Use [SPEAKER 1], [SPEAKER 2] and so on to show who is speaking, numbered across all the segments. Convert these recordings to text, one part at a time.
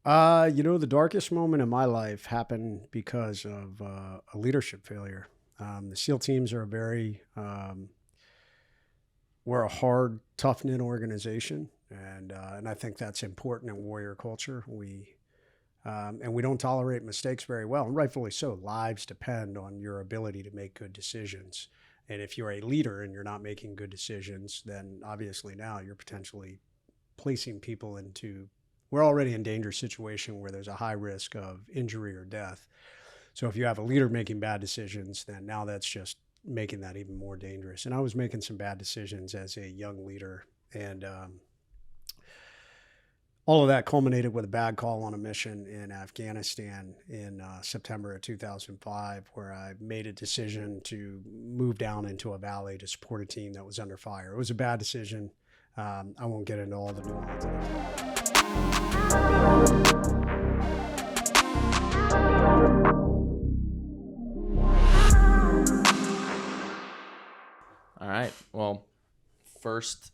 [SPEAKER 1] The darkest moment in my life happened because of a leadership failure. The SEAL teams are we're a hard, tough knit organization, and I think that's important in warrior culture. And we don't tolerate mistakes very well, and rightfully so. Lives depend on your ability to make good decisions. And if you're a leader and you're not making good decisions, then obviously now you're potentially placing people into, we're already in dangerous situation where there's a high risk of injury or death. So if you have a leader making bad decisions, then now that's just making that even more dangerous. And I was making some bad decisions as a young leader, and all of that culminated with a bad call on a mission in Afghanistan in September of 2005, where I made a decision to move down into a valley to support a team that was under fire. It was a bad decision. I won't get into all the nuances.
[SPEAKER 2] All right. Well, first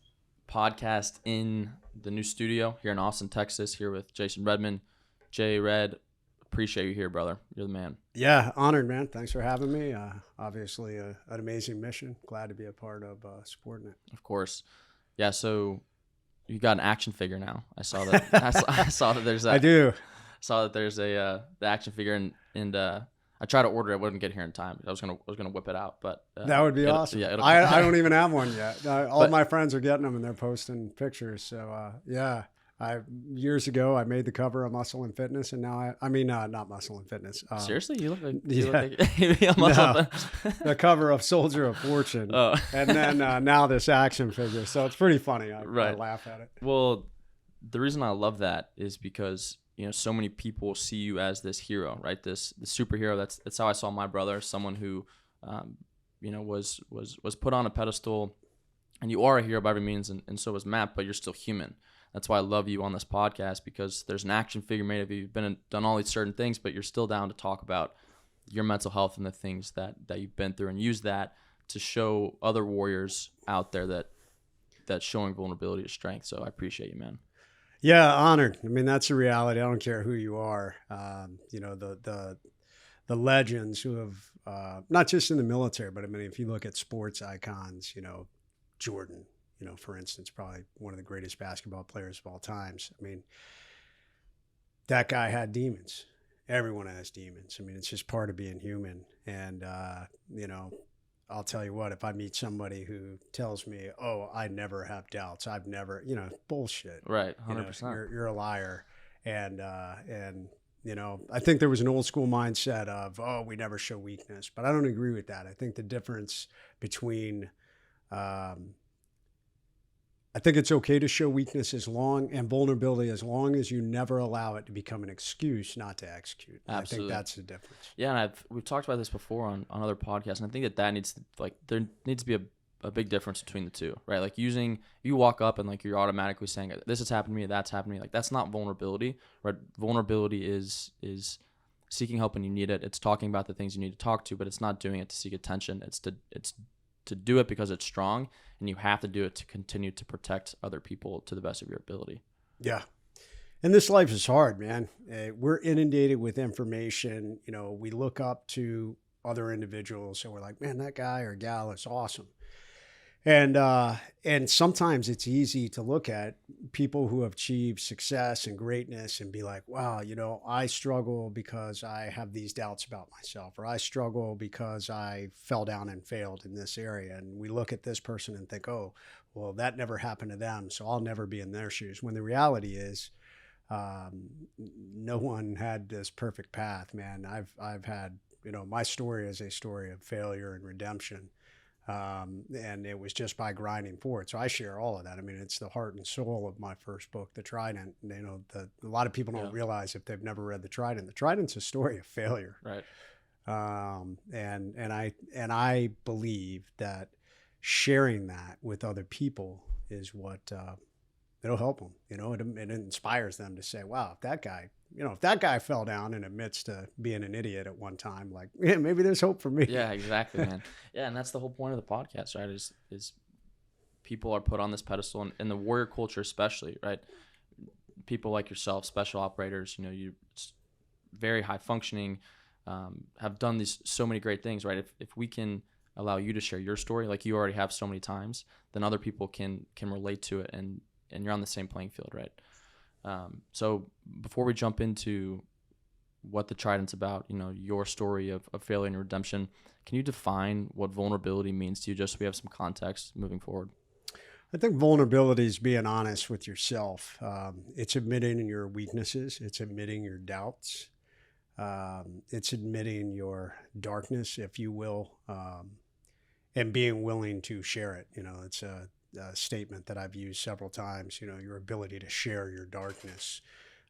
[SPEAKER 2] podcast in the new studio here in Austin, Texas, here with Jason Redman. Jay Red, appreciate you here, brother. You're the man.
[SPEAKER 1] Yeah, honored, man. Thanks for having me. Obviously, an amazing mission. Glad to be a part of supporting it.
[SPEAKER 2] Of course. Yeah, so you got an action figure now. I saw that. I saw that there's a.
[SPEAKER 1] I do.
[SPEAKER 2] Saw that there's the action figure, and I tried to order it. I wouldn't get here in time. I was gonna whip it out, but
[SPEAKER 1] that would be awesome.
[SPEAKER 2] Yeah,
[SPEAKER 1] I don't even have one yet. All my friends are getting them and they're posting pictures. So yeah, years ago I made the cover of Muscle and Fitness, and now not Muscle and Fitness.
[SPEAKER 2] Seriously, you look like
[SPEAKER 1] the cover of Soldier of Fortune, and then now this action figure. So it's pretty funny. I laugh at it.
[SPEAKER 2] Well, the reason I love that is because so many people see you as this hero, right? The superhero. That's how I saw my brother, someone who, was put on a pedestal, and you are a hero by every means, and so was Matt, but you're still human. That's why I love you on this podcast, because there's an action figure made of you. You've done all these certain things, but you're still down to talk about your mental health and the things that you've been through, and use that to show other warriors out there that showing vulnerability is strength. So I appreciate you, man.
[SPEAKER 1] Yeah, honored. I mean, that's a reality. I don't care who you are. The legends who have, not just in the military, but I mean, if you look at sports icons, Jordan, for instance, probably one of the greatest basketball players of all times. I mean, that guy had demons. Everyone has demons. I mean, it's just part of being human. And, I'll tell you what, if I meet somebody who tells me, oh, I never have doubts, I've never, bullshit.
[SPEAKER 2] Right, 100%.
[SPEAKER 1] You're a liar. And I think there was an old school mindset of, oh, we never show weakness. But I don't agree with that. I think the difference between, I think it's okay to show weakness and vulnerability as long as you never allow it to become an excuse not to execute.
[SPEAKER 2] Absolutely.
[SPEAKER 1] I think that's the difference.
[SPEAKER 2] Yeah, and we've talked about this before on other podcasts, and I think that needs to, there needs to be a big difference between the two, right? Like you walk up and you're automatically saying, this has happened to me, that's happened to me. That's not vulnerability, right? Vulnerability is seeking help when you need it. It's talking about the things you need to talk to, but it's not doing it to seek attention. It's to do it because it's strong, and you have to do it to continue to protect other people to the best of your ability.
[SPEAKER 1] Yeah. And this life is hard, man. We're inundated with information. We look up to other individuals and we're like, man, that guy or gal is awesome. And sometimes it's easy to look at people who have achieved success and greatness and be like, wow, I struggle because I have these doubts about myself, or I struggle because I fell down and failed in this area. And we look at this person and think, oh, well, that never happened to them, so I'll never be in their shoes. When the reality is, no one had this perfect path, man. I've had, my story is a story of failure and redemption. And it was just by grinding for it. So I share all of that. I mean, it's the heart and soul of my first book, The Trident. A lot of people don't realize if they've never read The Trident. The Trident's a story of failure.
[SPEAKER 2] Right.
[SPEAKER 1] And I believe that sharing that with other people is what, it'll help them. It inspires them to say, wow, if that guy fell down and admits to being an idiot at one time, maybe there's hope for me.
[SPEAKER 2] Yeah, exactly, man. Yeah, and that's the whole point of the podcast, right? Is people are put on this pedestal, and in the warrior culture especially, right? people like yourself, special operators, you very high functioning, have done these so many great things, right? If we can allow you to share your story like you already have so many times, then other people can relate to it, and you're on the same playing field, right? So before we jump into what the Trident's about, your story of failure and redemption, can you define what vulnerability means to you, just so we have some context moving forward?
[SPEAKER 1] I think vulnerability is being honest with yourself. It's admitting your weaknesses. It's admitting your doubts. It's admitting your darkness, if you will, and being willing to share it. It's a statement that I've used several times. Your ability to share your darkness,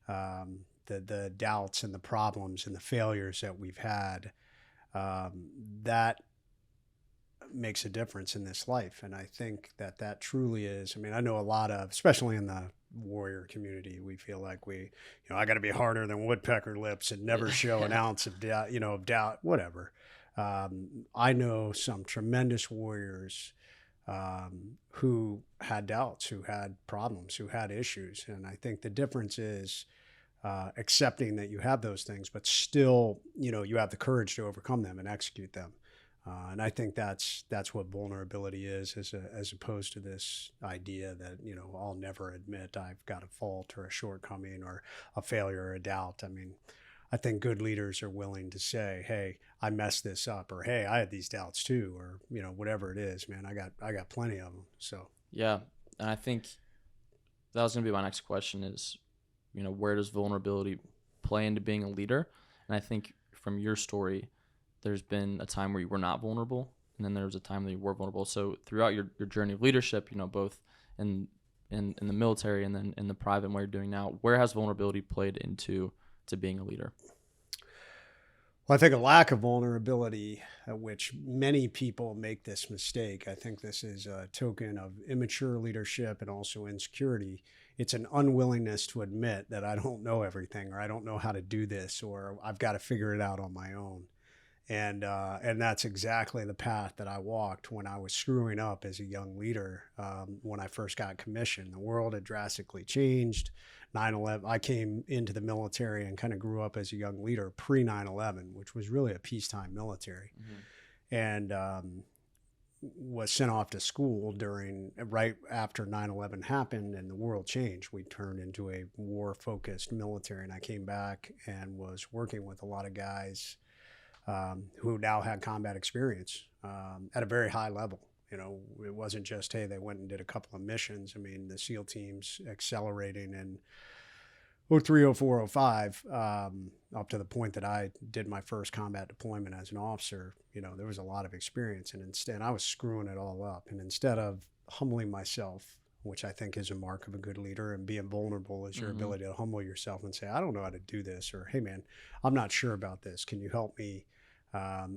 [SPEAKER 1] the doubts and the problems and the failures that we've had, that makes a difference in this life. And I think that truly is. I mean, I know a lot of, especially in the warrior community, we feel like I got to be harder than woodpecker lips and never show an ounce of doubt, whatever. I know some tremendous warriors who had doubts, who had problems, who had issues. And I think the difference is accepting that you have those things, but still, you have the courage to overcome them and execute them. And I think that's what vulnerability is, as opposed to this idea that, I'll never admit I've got a fault or a shortcoming or a failure or a doubt. I mean, I think good leaders are willing to say, hey, I messed this up, or hey, I had these doubts too, or, whatever it is, man, I got plenty of them. So,
[SPEAKER 2] yeah. And I think that was going to be my next question is, where does vulnerability play into being a leader? And I think from your story, there's been a time where you were not vulnerable, and then there was a time that you were vulnerable. So throughout your journey of leadership, both in the military and then in the private and what you're doing now, where has vulnerability played into being a leader?
[SPEAKER 1] Well, I think a lack of vulnerability, at which many people make this mistake. I think this is a token of immature leadership and also insecurity. It's an unwillingness to admit that I don't know everything, or I don't know how to do this, or I've got to figure it out on my own. And that's exactly the path that I walked when I was screwing up as a young leader. When I first got commissioned, the world had drastically changed. 9/11, I came into the military and kind of grew up as a young leader pre 9/11, which was really a peacetime military, and was sent off to school right after 9/11 happened and the world changed. We turned into a war-focused military, and I came back and was working with a lot of guys who now had combat experience at a very high level. It wasn't just, hey, they went and did a couple of missions. I mean, the SEAL teams accelerating in 03, 04, 05, up to the point that I did my first combat deployment as an officer. There was a lot of experience, and instead I was screwing it all up. And instead of humbling myself, which I think is a mark of a good leader, and being vulnerable is your ability to humble yourself and say, I don't know how to do this, or, hey man, I'm not sure about this. Can you help me?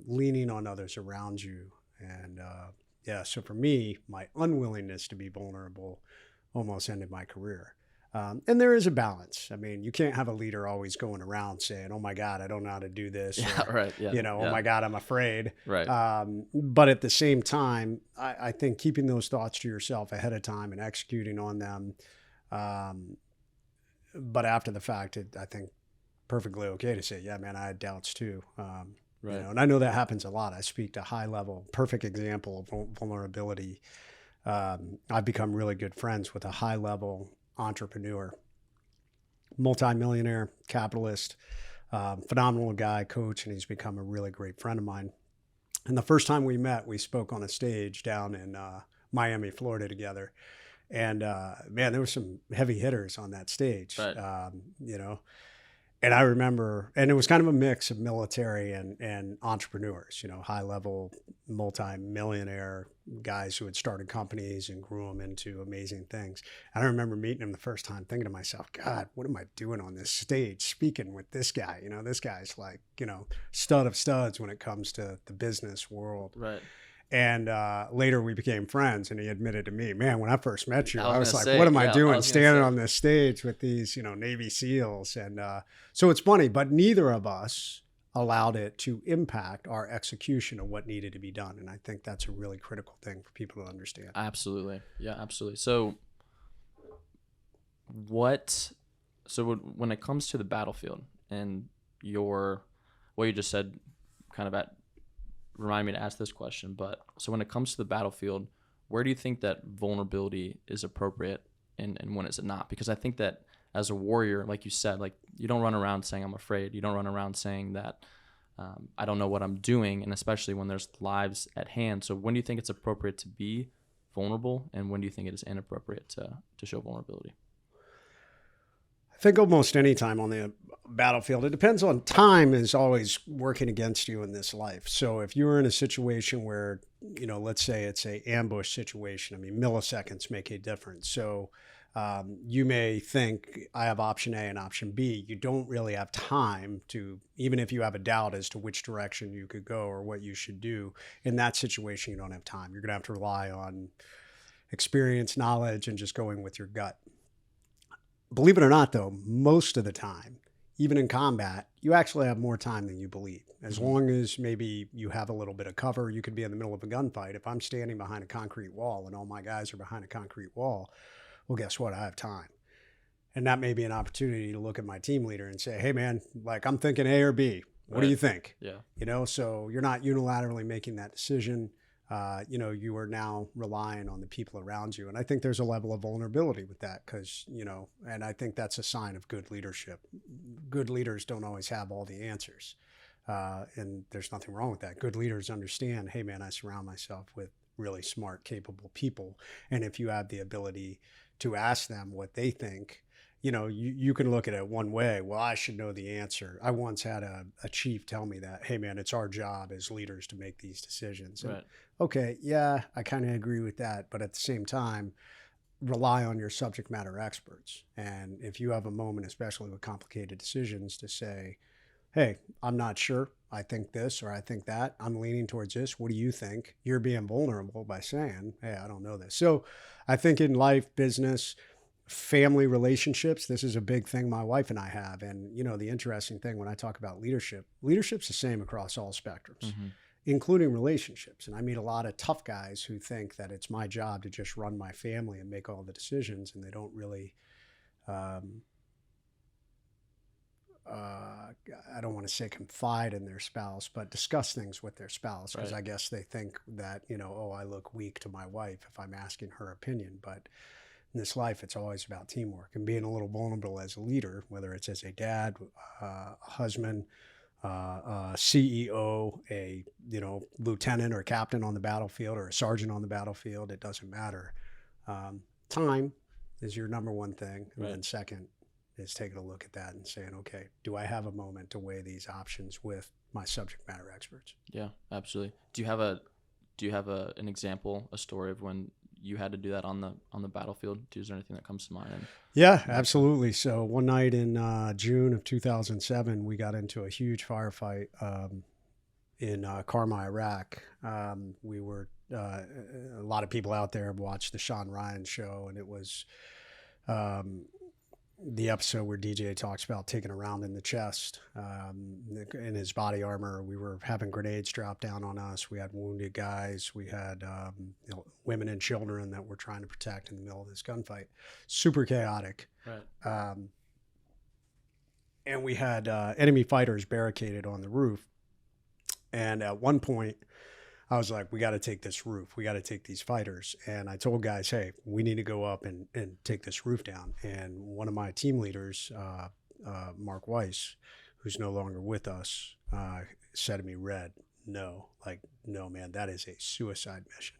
[SPEAKER 1] Leaning on others around you. And so for me, my unwillingness to be vulnerable almost ended my career. And there is a balance. I mean, you can't have a leader always going around saying, oh my God, I don't know how to do this.
[SPEAKER 2] Yeah,
[SPEAKER 1] or,
[SPEAKER 2] right. Yeah.
[SPEAKER 1] Oh my God, I'm afraid.
[SPEAKER 2] Right.
[SPEAKER 1] But at the same time, I think keeping those thoughts to yourself ahead of time and executing on them. But after the fact, I think perfectly okay to say, yeah, man, I had doubts too. Right. And I know that happens a lot. I speak to high level, perfect example of vulnerability. I've become really good friends with a high level entrepreneur, multimillionaire, capitalist, phenomenal guy, coach, and he's become a really great friend of mine. And the first time we met, we spoke on a stage down in Miami, Florida together. And man, there were some heavy hitters on that stage,
[SPEAKER 2] right.
[SPEAKER 1] And I remember, and it was kind of a mix of military and entrepreneurs, high level, multi-millionaire guys who had started companies and grew them into amazing things. And I remember meeting him the first time thinking to myself, God, what am I doing on this stage speaking with this guy? This guy's like, stud of studs when it comes to the business world.
[SPEAKER 2] Right.
[SPEAKER 1] And later we became friends, and he admitted to me, man, when I first met you, I was like, what am I doing standing on this stage with these, Navy SEALs? And so it's funny, but neither of us allowed it to impact our execution of what needed to be done. And I think that's a really critical thing for people to understand.
[SPEAKER 2] Absolutely. Yeah, absolutely. So what So when it comes to the battlefield and what you just said kind of remind me to ask this question, but so when it comes to the battlefield, where do you think that vulnerability is appropriate and when is it not? Because I think that as a warrior, like you said, like you don't run around saying I'm afraid. You don't run around saying that I don't know what I'm doing, and especially when there's lives at hand. So when do you think it's appropriate to be vulnerable, and when do you think it is inappropriate to show vulnerability?
[SPEAKER 1] I think almost any time on the battlefield, it depends on time is always working against you in this life. So if you're in a situation where, let's say it's a ambush situation, I mean, milliseconds make a difference. So you may think I have option A and option B. You don't really have time to, even if you have a doubt as to which direction you could go or what you should do in that situation, you don't have time. You're going to have to rely on experience, knowledge, and just going with your gut. Believe it or not, though, most of the time, even in combat, you actually have more time than you believe. As long as maybe you have a little bit of cover, you could be in the middle of a gunfight. If I'm standing behind a concrete wall and all my guys are behind a concrete wall, well, guess what? I have time. And that may be an opportunity to look at my team leader and say, hey, man, like I'm thinking A or B. What do you think?
[SPEAKER 2] Yeah.
[SPEAKER 1] So you're not unilaterally making that decision. You are now relying on the people around you. And I think there's a level of vulnerability with that because, and I think that's a sign of good leadership. Good leaders don't always have all the answers. And there's nothing wrong with that. Good leaders understand, hey, man, I surround myself with really smart, capable people. And if you have the ability to ask them what they think, you can look at it one way. Well, I should know the answer. I once had a chief tell me that, hey, man, it's our job as leaders to make these decisions.
[SPEAKER 2] Right.
[SPEAKER 1] Okay, yeah, I kind of agree with that. But at the same time, rely on your subject matter experts. And if you have a moment, especially with complicated decisions, to say, hey, I'm not sure. I think this or I think that. I'm leaning towards this. What do you think? You're being vulnerable by saying, hey, I don't know this. So I think in life, business, family relationships, this is a big thing my wife and I have. And, the interesting thing when I talk about leadership's the same across all spectrums, including relationships. And I meet a lot of tough guys who think that it's my job to just run my family and make all the decisions. And they don't really, I don't want to say confide in their spouse, but discuss things with their spouse. Because I guess they think that, I look weak to my wife if I'm asking her opinion. But in this life, it's always about teamwork and being a little vulnerable as a leader, whether it's as a dad, a husband, a CEO, a lieutenant or captain on the battlefield or a sergeant on the battlefield. It doesn't matter. Time is your number one thing, and then second is taking a look at that and saying, okay, do I have a moment to weigh these options with my subject matter experts?
[SPEAKER 2] Yeah, absolutely. Do you have an example, a story of when you had to do that on the battlefield? Is there anything that comes to mind?
[SPEAKER 1] Yeah, absolutely. So one night in June of 2007, we got into a huge firefight in Karma, Iraq. We were a lot of people out there have watched the Sean Ryan show, and it was the episode where DJ talks about taking a round in the chest in his body armor. We were having grenades drop down on us. We had wounded guys. We had women and children that we're trying to protect in the middle of this gunfight. Super chaotic.
[SPEAKER 2] Right.
[SPEAKER 1] And we had enemy fighters barricaded on the roof. And at one point, I was like, we got to take this roof. We got to take these fighters. And I told guys, hey, we need to go up and take this roof down. And one of my team leaders, Mark Weiss, who's no longer with us, said to me, Red, no, man, that is a suicide mission.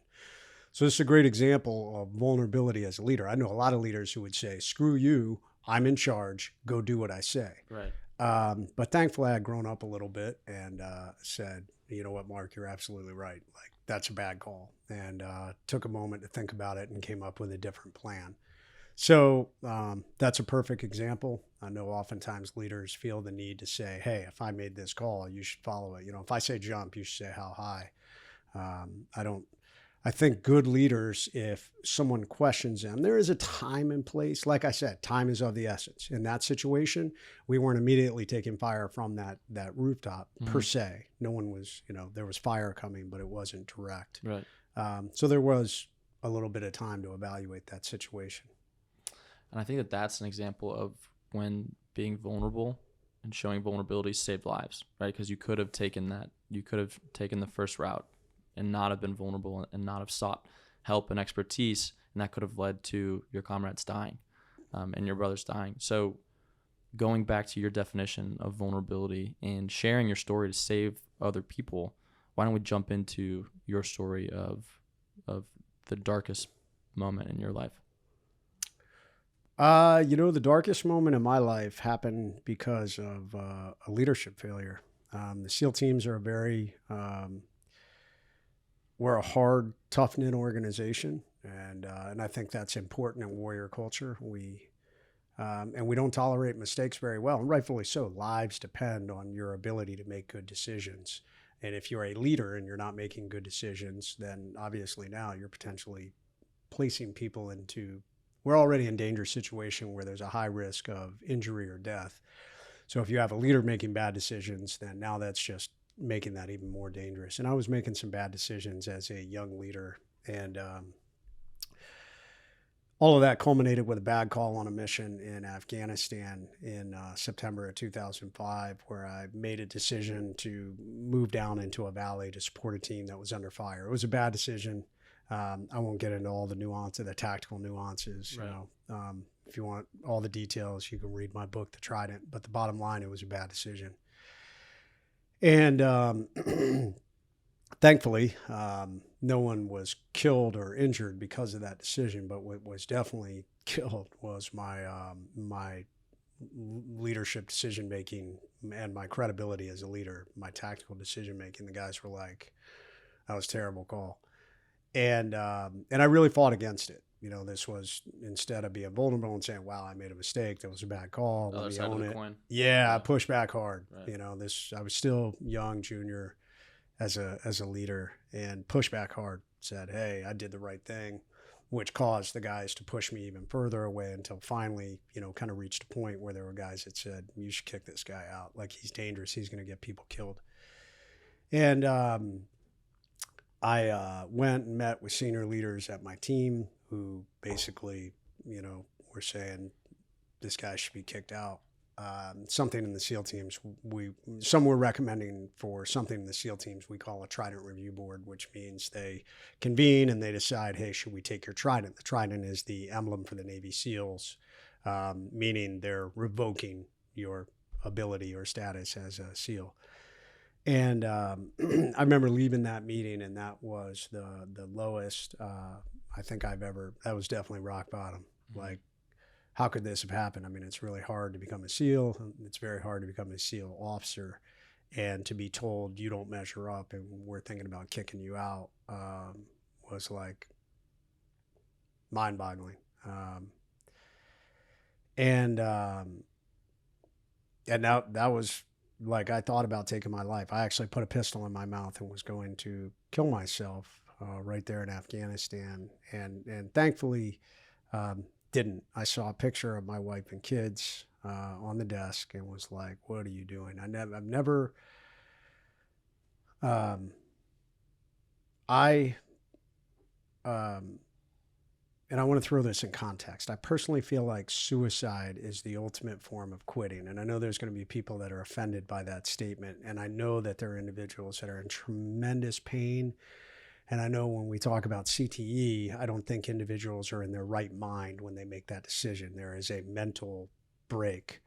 [SPEAKER 1] So this is a great example of vulnerability as a leader. I know a lot of leaders who would say, screw you, I'm in charge, go do what I say.
[SPEAKER 2] Right.
[SPEAKER 1] But thankfully I had grown up a little bit and said, you know what, Mark, you're absolutely right. Like, that's a bad call. And took a moment to think about it and came up with a different plan. So that's a perfect example. I know oftentimes leaders feel the need to say, hey, if I made this call, you should follow it. If I say jump, you should say how high. I think good leaders, if someone questions them, there is a time and place. Like I said, time is of the essence. In that situation, we weren't immediately taking fire from that rooftop per se. No one was, there was fire coming, but it wasn't direct.
[SPEAKER 2] Right.
[SPEAKER 1] So there was a little bit of time to evaluate that situation.
[SPEAKER 2] And I think that that's an example of when being vulnerable and showing vulnerability saved lives, right? Because you could have taken the first route and not have been vulnerable and not have sought help and expertise, and that could have led to your comrades dying, and your brothers dying. So going back to your definition of vulnerability and sharing your story to save other people, why don't we jump into your story of the darkest moment in your life?
[SPEAKER 1] The darkest moment in my life happened because of a leadership failure. The SEAL teams are we're a hard, tough knit organization, and I think that's important in warrior culture. And we don't tolerate mistakes very well, and rightfully so. Lives depend on your ability to make good decisions. And if you're a leader and you're not making good decisions, then obviously now you're potentially placing people into, we're already in a dangerous situation where there's a high risk of injury or death. So if you have a leader making bad decisions, then now that's just making that even more dangerous. And I was making some bad decisions as a young leader, and all of that culminated with a bad call on a mission in Afghanistan in September of 2005, where I made a decision to move down into a valley to support a team that was under fire. It was a bad decision. I won't get into all the nuances, the tactical nuances.
[SPEAKER 2] Right.
[SPEAKER 1] If you want all the details, you can read my book, The Trident. But the bottom line, it was a bad decision. And thankfully, no one was killed or injured because of that decision. But what was definitely killed was my leadership decision making and my credibility as a leader. My tactical decision making. The guys were like, "That was a terrible call," and I really fought against it. This was, instead of being vulnerable and saying, "Wow, I made a mistake. That was a bad call. Let me own it."
[SPEAKER 2] Coin.
[SPEAKER 1] Yeah, I pushed back hard.
[SPEAKER 2] Right.
[SPEAKER 1] I was still young, junior, as a leader, and pushed back hard. Said, "Hey, I did the right thing," which caused the guys to push me even further away until finally, kind of reached a point where there were guys that said, "You should kick this guy out. Like, he's dangerous. He's going to get people killed." And I went and met with senior leaders at my team who basically, were saying this guy should be kicked out. Something in the SEAL teams, some were recommending for something in the SEAL teams we call a Trident Review Board, which means they convene and they decide, hey, should we take your Trident? The Trident is the emblem for the Navy SEALs, meaning they're revoking your ability or status as a SEAL. And I remember leaving that meeting, and that was the lowest I think that was definitely rock bottom. Like, how could this have happened? I mean, it's really hard to become a SEAL. It's very hard to become a SEAL officer. And to be told you don't measure up and we're thinking about kicking you out was like mind-boggling. And that was like, I thought about taking my life. I actually put a pistol in my mouth and was going to kill myself right there in Afghanistan. And thankfully, didn't. I saw a picture of my wife and kids on the desk and was like, "What are you doing?" And I want to throw this in context. I personally feel like suicide is the ultimate form of quitting. And I know there's going to be people that are offended by that statement. And I know that there are individuals that are in tremendous pain. And I know when we talk about CTE, I don't think individuals are in their right mind when they make that decision. There is a mental break.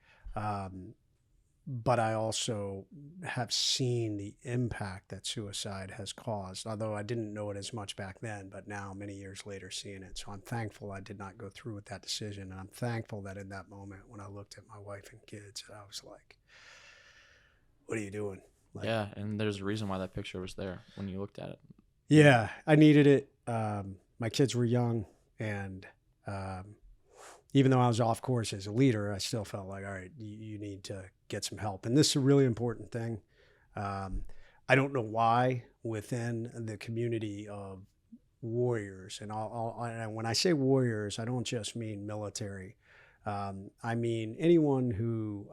[SPEAKER 1] But I also have seen the impact that suicide has caused, although I didn't know it as much back then, but now many years later seeing it. So I'm thankful I did not go through with that decision. And I'm thankful that in that moment when I looked at my wife and kids, I was like, "What are you doing?" Like,
[SPEAKER 2] yeah, and there's a reason why that picture was there when you looked at it.
[SPEAKER 1] yeah, I needed it. My kids were young, and even though I was off course as a leader, I still felt like, all right, you need to get some help. And this is a really important thing. I don't know why within the community of warriors, and and when I say warriors, I don't just mean military. I mean anyone who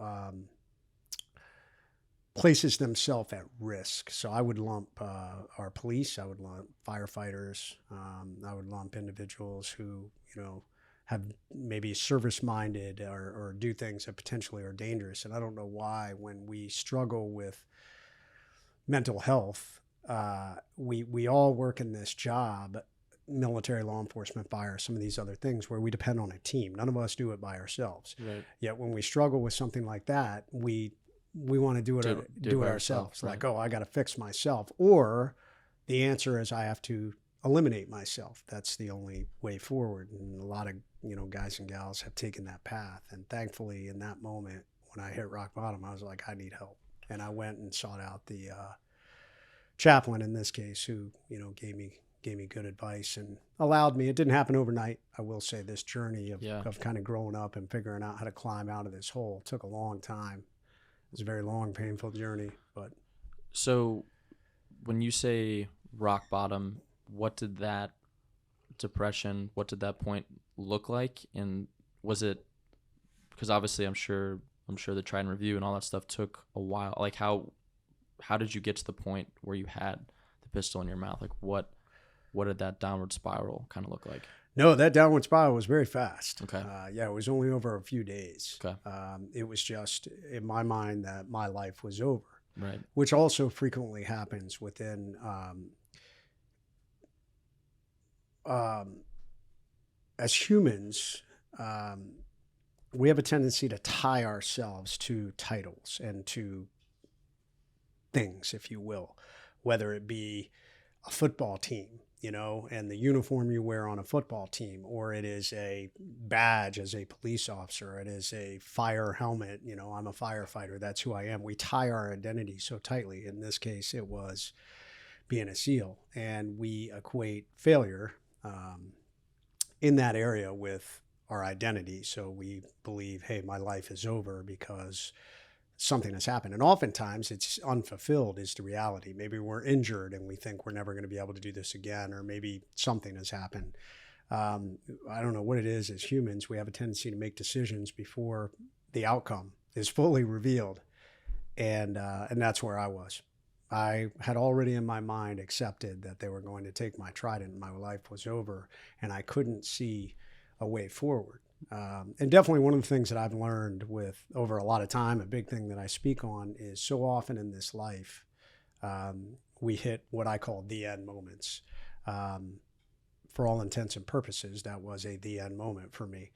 [SPEAKER 1] places themselves at risk. So I would lump our police, I would lump firefighters, I would lump individuals who, have maybe service-minded or do things that potentially are dangerous. And I don't know why when we struggle with mental health, we all work in this job, military, law enforcement, fire, some of these other things where we depend on a team. None of us do it by ourselves.
[SPEAKER 2] Right.
[SPEAKER 1] Yet when we struggle with something like that, we want to do it
[SPEAKER 2] by
[SPEAKER 1] ourselves.
[SPEAKER 2] right.
[SPEAKER 1] Like, oh, I got to fix myself. Or the answer is I have to eliminate myself. That's the only way forward. And a lot of, guys and gals have taken that path. And thankfully in that moment, when I hit rock bottom, I was like, I need help. And I went and sought out the chaplain in this case, who, gave me good advice and allowed me. It didn't happen overnight. I will say this journey of kind of growing up and figuring out how to climb out of this hole took a long time. It was a very long, painful journey. But
[SPEAKER 2] so when you say rock bottom, what did that depression, what did that point look like? And was it, because obviously I'm sure the try and review and all that stuff took a while. Like how did you get to the point where you had the pistol in your mouth? Like what did that downward spiral kind of look like?
[SPEAKER 1] No, that downward spiral was very fast.
[SPEAKER 2] Okay.
[SPEAKER 1] It was only over a few days.
[SPEAKER 2] Okay.
[SPEAKER 1] It was just in my mind that my life was over.
[SPEAKER 2] Right.
[SPEAKER 1] Which also frequently happens within as humans, we have a tendency to tie ourselves to titles and to things, if you will, whether it be a football team, and the uniform you wear on a football team, or it is a badge as a police officer, it is a fire helmet, I'm a firefighter, that's who I am. We tie our identity so tightly. In this case, it was being a SEAL, and we equate failure in that area with our identity. So we believe, hey, my life is over because something has happened. And oftentimes it's unfulfilled is the reality. Maybe we're injured and we think we're never going to be able to do this again, or maybe something has happened. I don't know what it is. As humans, we have a tendency to make decisions before the outcome is fully revealed. And that's where I was. I had already in my mind accepted that they were going to take my trident and my life was over, and I couldn't see a way forward. And definitely one of the things that I've learned with over a lot of time, a big thing that I speak on is so often in this life, we hit what I call the end moments. For all intents and purposes, that was the end moment for me.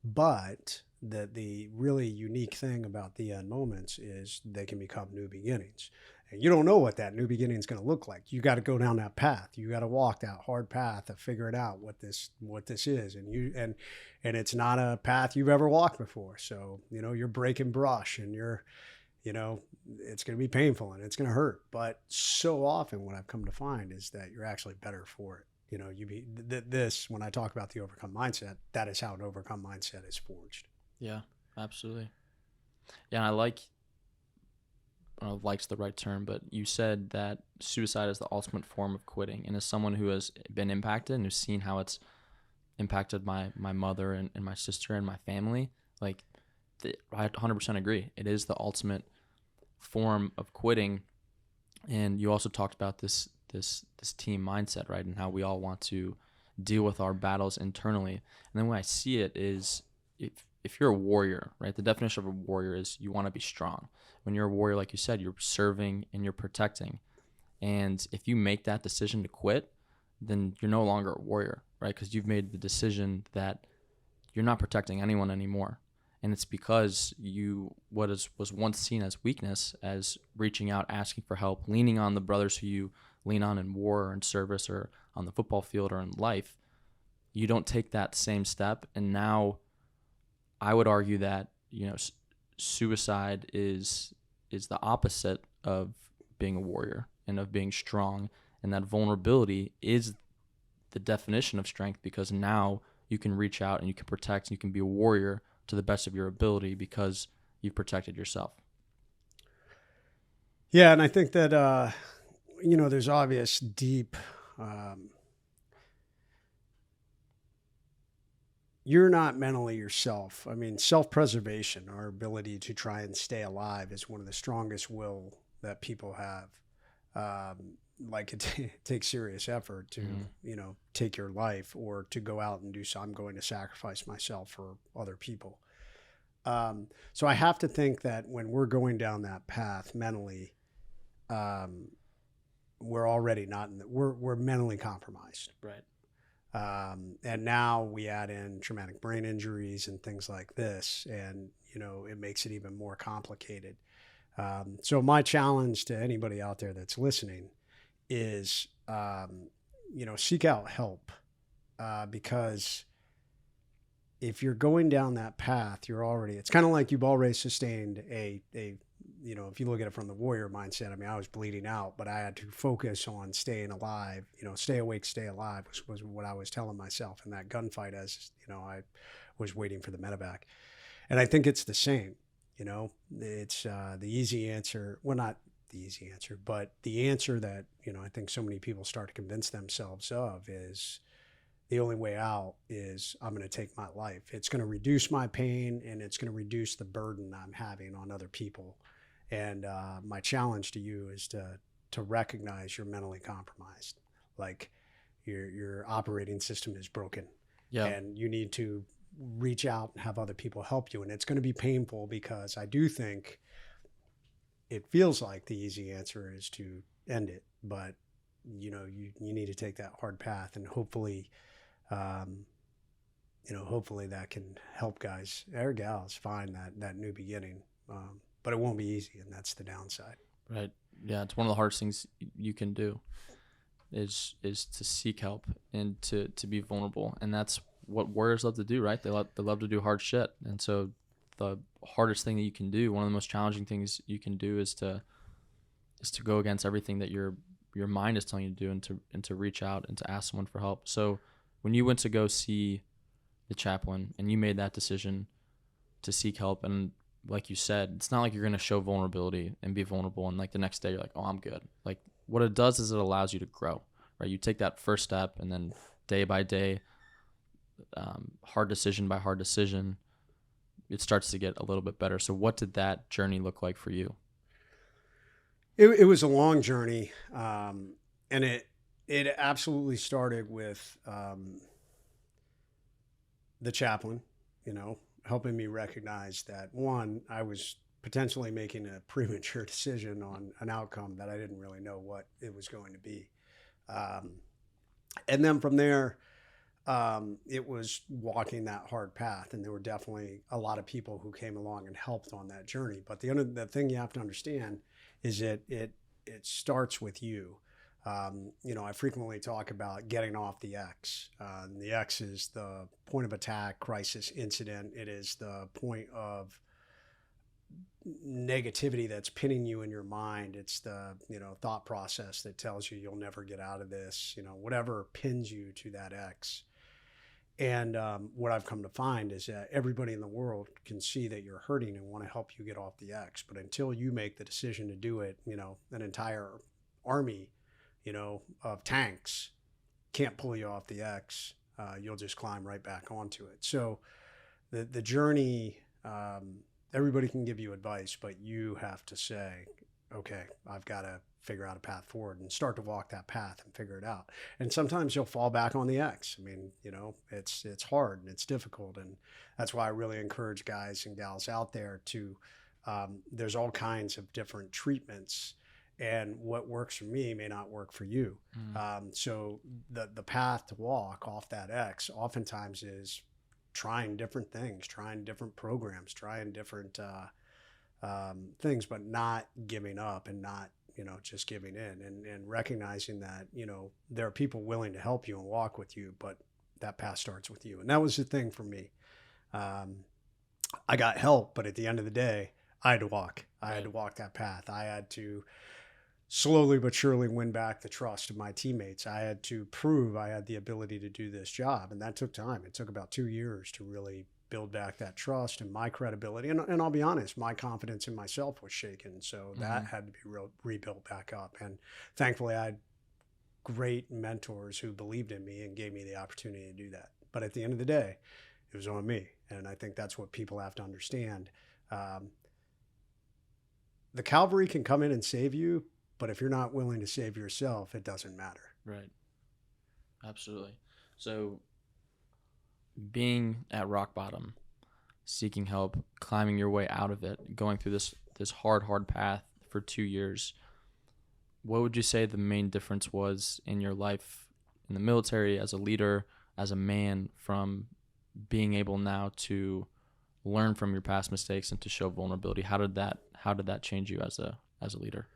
[SPEAKER 1] But the really unique thing about the end moments is they can become new beginnings. And you don't know what that new beginning is going to look like. You got to go down that path. You got to walk that hard path of figuring out what this is. And it's not a path you've ever walked before. So, you're breaking brush and it's going to be painful and it's going to hurt. But so often what I've come to find is that you're actually better for it. When I talk about the overcome mindset, that is how an overcome mindset is forged.
[SPEAKER 2] Yeah, absolutely. Yeah, and I don't know if like's the right term, but you said that suicide is the ultimate form of quitting. And as someone who has been impacted and who's seen how it's impacted my mother and my sister and my family, I 100% agree. It is the ultimate form of quitting. And you also talked about this team mindset, right? And how we all want to deal with our battles internally. And then when I see it is if you're a warrior, right? The definition of a warrior is you want to be strong. When you're a warrior, like you said, you're serving and you're protecting. And if you make that decision to quit, then you're no longer a warrior, right? Because you've made the decision that you're not protecting anyone anymore. And it's because was once seen as weakness, as reaching out, asking for help, leaning on the brothers who you lean on in war or in service or on the football field or in life, you don't take that same step. And now I would argue that, suicide is the opposite of being a warrior and of being strong. And that vulnerability is the definition of strength, because now you can reach out and you can protect and you can be a warrior to the best of your ability because you've protected yourself.
[SPEAKER 1] Yeah, and I think that, there's obvious deep... you're not mentally yourself. I mean, self-preservation, our ability to try and stay alive, is one of the strongest will that people have. like it takes serious effort to,
[SPEAKER 2] Mhm.
[SPEAKER 1] take your life or to go out and do so. I'm going to sacrifice myself for other people. So I have to think that when we're going down that path mentally, um, we're already not in we're mentally compromised.
[SPEAKER 2] Right.
[SPEAKER 1] And now we add in traumatic brain injuries and things like this, and it makes it even more complicated. So my challenge to anybody out there that's listening is, seek out help, because if you're going down that path, it's kind of like you've already sustained if you look at it from the warrior mindset, I mean, I was bleeding out, but I had to focus on staying alive, stay awake, stay alive was what I was telling myself in that gunfight as, I was waiting for the medevac. And I think it's the same, it's the easy answer. Well, not the easy answer, but the answer that, I think so many people start to convince themselves of is, the only way out is I'm going to take my life. It's going to reduce my pain and it's going to reduce the burden I'm having on other people. And my challenge to you is to recognize you're mentally compromised, like your operating system is broken,
[SPEAKER 2] Yeah.
[SPEAKER 1] and you need to reach out and have other people help you. And it's going to be painful, because I do think it feels like the easy answer is to end it, but you need to take that hard path, and hopefully um, hopefully that can help guys or gals find that new beginning. But it won't be easy, and that's the downside.
[SPEAKER 2] Right. Yeah. It's one of the hardest things you can do is to seek help and to be vulnerable. And that's what warriors love to do, right? They love to do hard shit. And so the hardest thing that you can do, one of the most challenging things you can do is to go against everything that your mind is telling you to do, and to reach out and to ask someone for help. So when you went to go see the chaplain and you made that decision to seek help, and like you said, it's not like you're going to show vulnerability and be vulnerable and like the next day you're like, oh, I'm good. Like what it does is it allows you to grow, right? You take that first step, and then day by day, hard decision by hard decision, it starts to get a little bit better. So what did that journey look like for you?
[SPEAKER 1] It was a long journey, and it absolutely started with the chaplain, helping me recognize that, one, I was potentially making a premature decision on an outcome that I didn't really know what it was going to be. And then from there, it was walking that hard path, and there were definitely a lot of people who came along and helped on that journey. But the thing you have to understand is that it starts with you. I frequently talk about getting off the X. The X is the point of attack, crisis, incident. It is the point of negativity that's pinning you in your mind. It's the thought process that tells you you'll never get out of this. Whatever pins you to that X. And what I've come to find is that everybody in the world can see that you're hurting and want to help you get off the X. But until you make the decision to do it, an entire army, of tanks can't pull you off the X. You'll just climb right back onto it. So the journey, everybody can give you advice, but you have to say, okay, I've got to figure out a path forward and start to walk that path and figure it out. And sometimes you'll fall back on the X. I mean, it's hard and it's difficult. And that's why I really encourage guys and gals out there to, there's all kinds of different treatments, and what works for me may not work for you. So the path to walk off that X oftentimes is trying different things, trying different programs, trying different things, but not giving up and not, just giving in, and recognizing that, there are people willing to help you and walk with you, but that path starts with you. And that was the thing for me. I got help, but at the end of the day, I had to walk. I had to walk that path. I had to slowly but surely win back the trust of my teammates. I had to prove I had the ability to do this job. And that took time. It took about 2 years to really build back that trust and my credibility. And I'll be honest, my confidence in myself was shaken. So that had to be rebuilt back up. And thankfully, I had great mentors who believed in me and gave me the opportunity to do that. But at the end of the day, it was on me. And I think that's what people have to understand. The cavalry can come in and save you, But if you're not willing to save yourself, it doesn't matter.
[SPEAKER 2] Right. Absolutely. So being at rock bottom, seeking help, climbing your way out of it, going through this hard path for 2 years, what would you say the main difference was in your life in the military, as a leader, as a man, from being able now to learn from your past mistakes and to show vulnerability? How did that change you as a leader?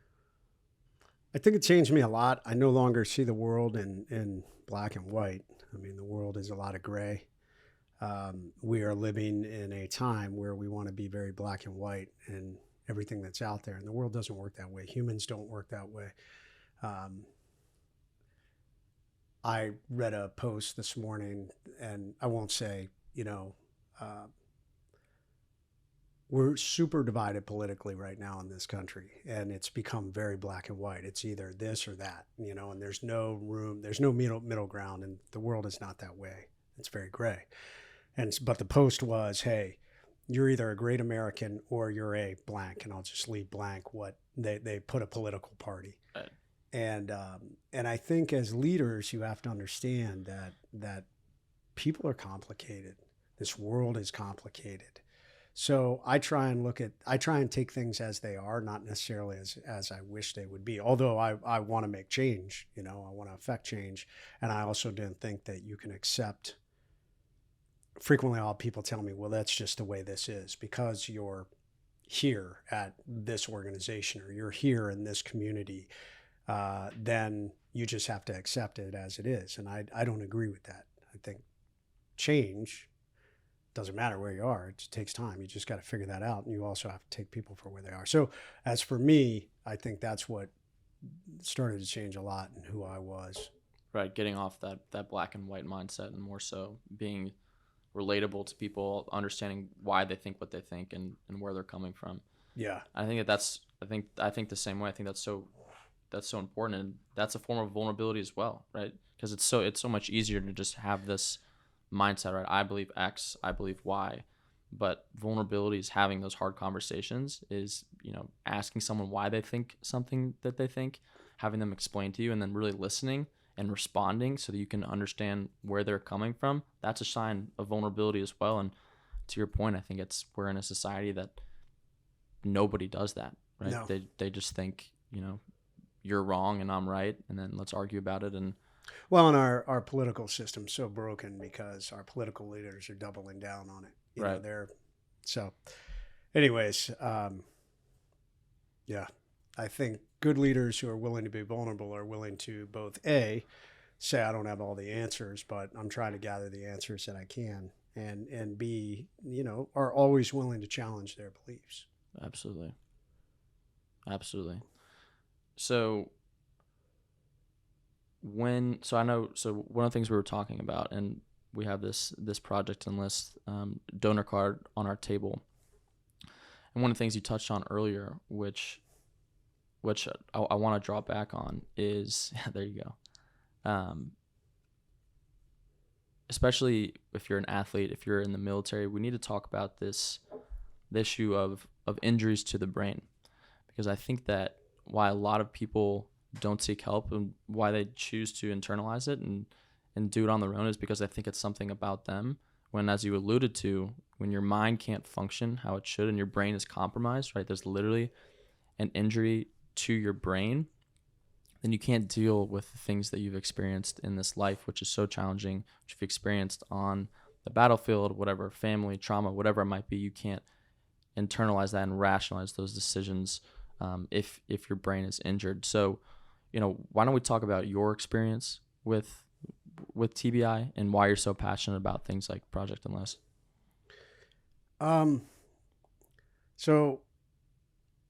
[SPEAKER 1] I think it changed me a lot. I no longer see the world in black and white. I mean, the world is a lot of gray. We are living in a time where we want to be very black and white and everything that's out there. And the world doesn't work that way. Humans don't work that way. I read a post this morning, and I won't say, we're super divided politically right now in this country, and it's become very black and white. It's either this or that, and there's no room, there's no middle ground, and the world is not that way. It's very gray. But the post was, hey, you're either a great American or you're a blank, and I'll just leave blank what they put a political party.
[SPEAKER 2] Right.
[SPEAKER 1] And I think as leaders, you have to understand that people are complicated. This world is complicated. So I try and take things as they are, not necessarily as I wish they would be. Although I want to make change, I want to affect change. And I also didn't think that you can accept. Frequently, all people tell me, well, that's just the way this is because you're here at this organization or you're here in this community. Then you just have to accept it as it is. And I don't agree with that. I think change doesn't matter where you are. It takes time. You just got to figure that out. And you also have to take people for where they are. So as for me, I think that's what started to change a lot in who I was.
[SPEAKER 2] Right. Getting off that black and white mindset and more so being relatable to people, understanding why they think what they think and where they're coming from.
[SPEAKER 1] Yeah.
[SPEAKER 2] I think I think the same way. I think that's so important, and that's a form of vulnerability as well, right? Because it's so much easier to just have this mindset, right? I believe X, I believe Y, but vulnerability is having those hard conversations, is asking someone why they think something that they think, having them explain to you, and then really listening and responding so that you can understand where they're coming from. That's a sign of vulnerability as well. And to your point, I think we're in a society that nobody does that, right?
[SPEAKER 1] No.
[SPEAKER 2] They just think, you're wrong and I'm right, and then let's argue about it. And
[SPEAKER 1] well, and our political system's so broken because our political leaders are doubling down on it.
[SPEAKER 2] Right.
[SPEAKER 1] So anyways, yeah, I think good leaders who are willing to be vulnerable are willing to both A, say I don't have all the answers, but I'm trying to gather the answers that I can, and B, are always willing to challenge their beliefs.
[SPEAKER 2] Absolutely. So one of the things we were talking about, and we have this project enlist donor card on our table, and one of the things you touched on earlier, which I want to draw back on, is there you go. Especially if you're an athlete, if you're in the military, we need to talk about the issue of injuries to the brain, because I think that why a lot of people don't seek help and why they choose to internalize it and do it on their own is because I think it's something about them. When, as you alluded to, when your mind can't function how it should and your brain is compromised, right? There's literally an injury to your brain, then you can't deal with the things that you've experienced in this life, which is so challenging, which you've experienced on the battlefield, whatever, family, trauma, whatever it might be. You can't internalize that and rationalize those decisions if your brain is injured. So, why don't we talk about your experience with TBI and why you're so passionate about things like Project Enlist?
[SPEAKER 1] So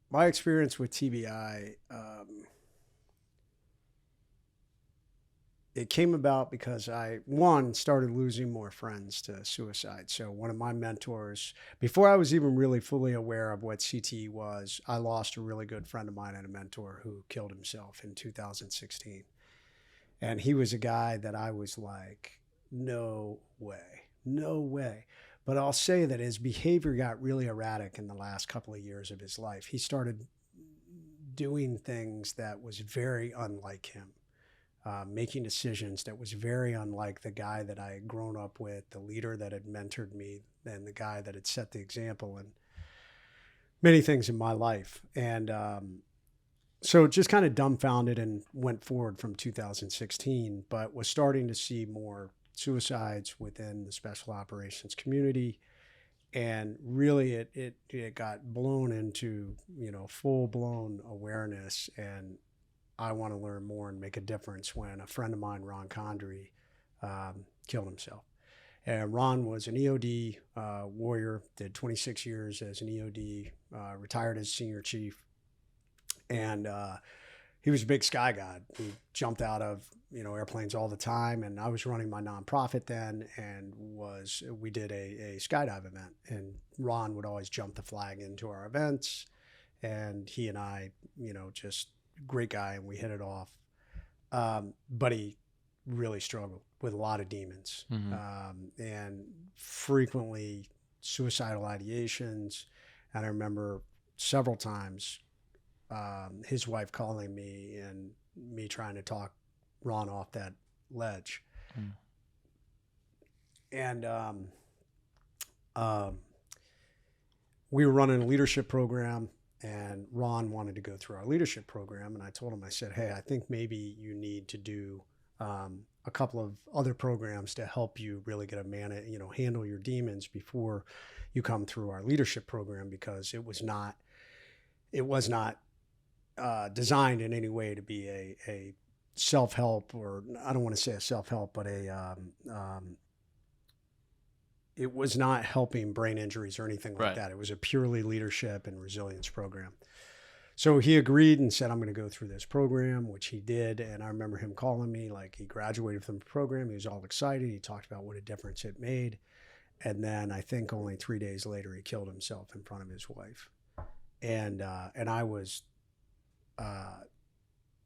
[SPEAKER 1] my experience with TBI, it came about because I started losing more friends to suicide. So one of my mentors, before I was even really fully aware of what CTE was, I lost a really good friend of mine and a mentor who killed himself in 2016. And he was a guy that I was like, no way. But I'll say that his behavior got really erratic in the last couple of years of his life. He started doing things that was very unlike him, making decisions that was very unlike the guy that I had grown up with, the leader that had mentored me, and the guy that had set the example in many things in my life. And so just kind of dumbfounded and went forward from 2016, but was starting to see more suicides within the special operations community. And really it got blown into, full blown awareness. And I want to learn more and make a difference when a friend of mine, Ron Condry, killed himself. And Ron was an EOD warrior, did 26 years as an EOD, retired as senior chief. And he was a big sky god. He jumped out of airplanes all the time. And I was running my nonprofit then, and we did a skydive event. And Ron would always jump the flag into our events. And he and I, just great guy, and we hit it off. But he really struggled with a lot of demons, and frequently suicidal ideations. And I remember several times his wife calling me and me trying to talk Ron off that ledge. And we were running a leadership program, and Ron wanted to go through our leadership program. And I told him, I said, hey, I think maybe you need to do a couple of other programs to help you really get handle your demons before you come through our leadership program, because it was not designed in any way to be a self-help, or I don't want to say a self-help, but it was not helping brain injuries or anything like that. It was a purely leadership and resilience program. So he agreed and said, I'm going to go through this program, which he did. And I remember him calling me, like he graduated from the program. He was all excited. He talked about what a difference it made. And then I think only 3 days later, he killed himself in front of his wife. And I was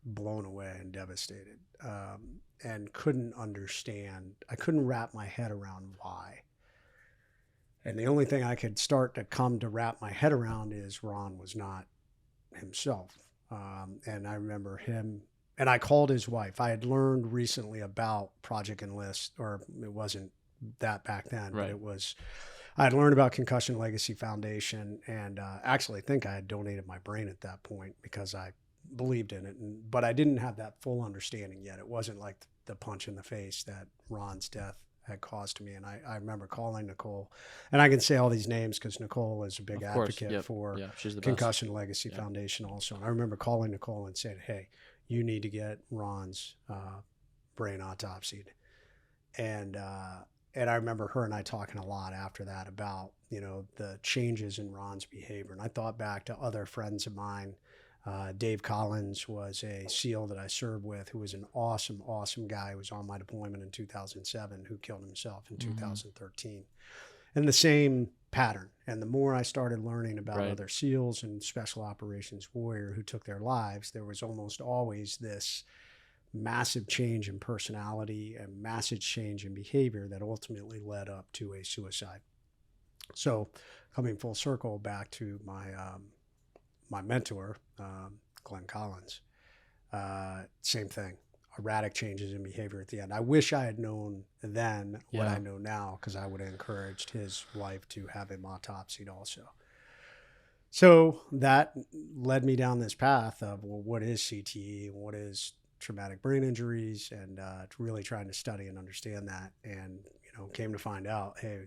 [SPEAKER 1] blown away and devastated, and couldn't understand. I couldn't wrap my head around why. And the only thing I could start to come to wrap my head around is Ron was not himself. And I remember him, and I called his wife. I had learned recently about Project Enlist, or it wasn't that back then, but I had learned about Concussion Legacy Foundation, and actually think I had donated my brain at that point because I believed in it. But I didn't have that full understanding yet. It wasn't like the punch in the face that Ron's death had caused to me. And I remember calling Nicole, and I can say all these names because Nicole is a big advocate for Concussion Legacy Foundation also. And I remember calling Nicole and saying, hey, you need to get Ron's brain autopsied. And I remember her and I talking a lot after that about, the changes in Ron's behavior. And I thought back to other friends of mine. Dave Collins was a SEAL that I served with, who was an awesome, awesome guy who was on my deployment in 2007, who killed himself in 2013. And the same pattern. And the more I started learning about other SEALs and special operations warrior who took their lives, there was almost always this massive change in personality and massive change in behavior that ultimately led up to a suicide. So coming full circle back to my mentor, Glenn Collins, same thing, erratic changes in behavior at the end. I wish I had known then what I know now, because I would have encouraged his wife to have him autopsied also. So that led me down this path of, well, what is CTE and what is traumatic brain injuries, and really trying to study and understand that. And, came to find out, hey,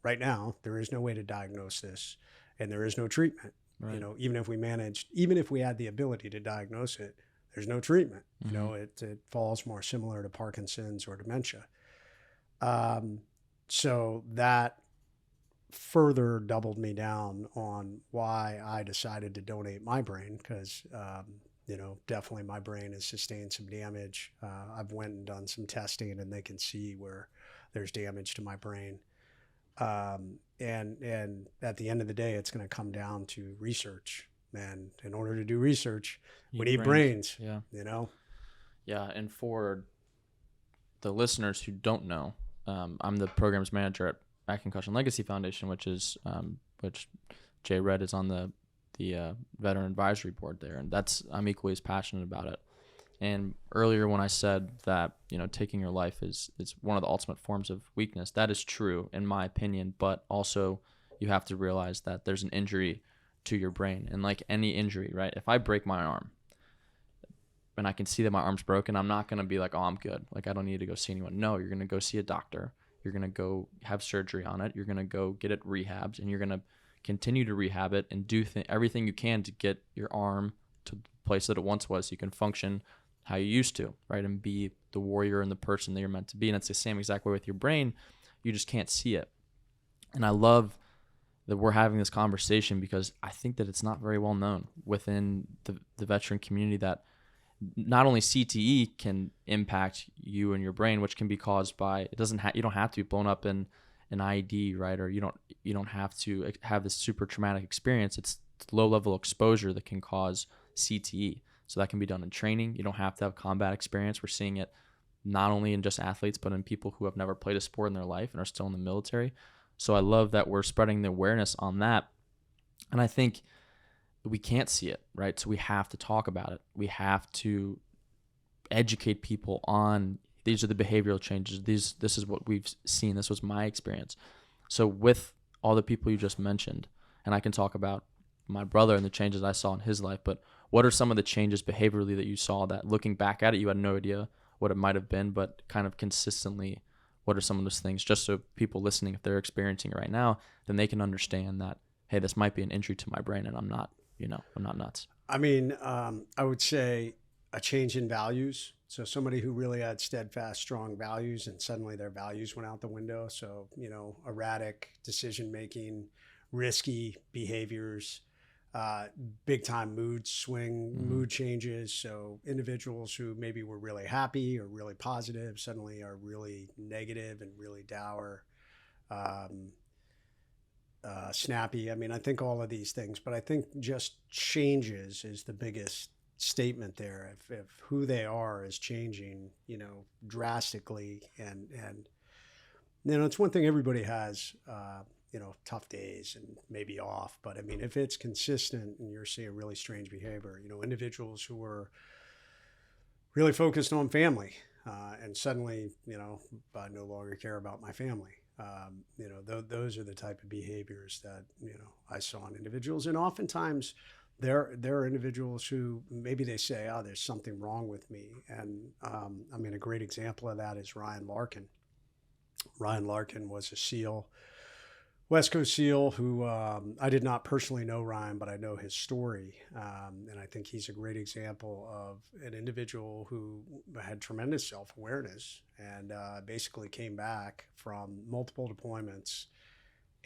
[SPEAKER 1] right now, there is no way to diagnose this, and there is no treatment. Right. Even if we had the ability to diagnose it, there's no treatment. It falls more similar to Parkinson's or dementia. So that further doubled me down on why I decided to donate my brain, because, definitely my brain has sustained some damage. I've went and done some testing, and they can see where there's damage to my brain. And at the end of the day, it's going to come down to research. And in order to do research, we need brains. Yeah.
[SPEAKER 2] Yeah. And for the listeners who don't know, I'm the programs manager at Concussion Legacy Foundation, which Jay Red is on the the veteran advisory board there, and I'm equally as passionate about it. And earlier when I said that, taking your life is one of the ultimate forms of weakness, that is true in my opinion, but also you have to realize that there's an injury to your brain. And like any injury, right? If I break my arm and I can see that my arm's broken, I'm not going to be like, oh, I'm good. Like, I don't need to go see anyone. No, you're going to go see a doctor. You're going to go have surgery on it. You're going to go get it rehabbed, and you're going to continue to rehab it and do everything you can to get your arm to the place that it once was so you can function how you used to, right? And be the warrior and the person that you're meant to be. And it's the same exact way with your brain. You just can't see it. And I love that we're having this conversation because I think that it's not very well known within the veteran community that not only CTE can impact you and your brain, which can be caused by, you don't have to be blown up in an IED, right? Or you don't have to have this super traumatic experience. It's low level exposure that can cause CTE. So that can be done in training. You don't have to have combat experience. We're seeing it not only in just athletes, but in people who have never played a sport in their life and are still in the military. So I love that we're spreading the awareness on that. And I think we can't see it, right? So we have to talk about it. We have to educate people on these are the behavioral changes. This is what we've seen. This was my experience. So with all the people you just mentioned, and I can talk about my brother and the changes I saw in his life, but what are some of the changes behaviorally that you saw that looking back at it, you had no idea what it might have been, but kind of consistently, what are some of those things, just so people listening, if they're experiencing it right now, then they can understand that, hey, this might be an injury to my brain and I'm not nuts.
[SPEAKER 1] I mean, I would say a change in values. So somebody who really had steadfast, strong values, and suddenly their values went out the window. So, erratic decision-making, risky behaviors, big time mood changes. So individuals who maybe were really happy or really positive suddenly are really negative and really dour, snappy. I mean, I think all of these things, but I think just changes is the biggest statement there. If who they are is changing, drastically, and it's one thing, everybody has, tough days and maybe off. But I mean, if it's consistent and you're seeing really strange behavior, individuals who were really focused on family, and suddenly, I no longer care about my family. Those are the type of behaviors that, I saw in individuals. And oftentimes there are individuals who maybe they say, oh, there's something wrong with me. And a great example of that is Ryan Larkin. Ryan Larkin was a SEAL, West Coast SEAL, who I did not personally know Ryan, but I know his story. And I think he's a great example of an individual who had tremendous self-awareness and basically came back from multiple deployments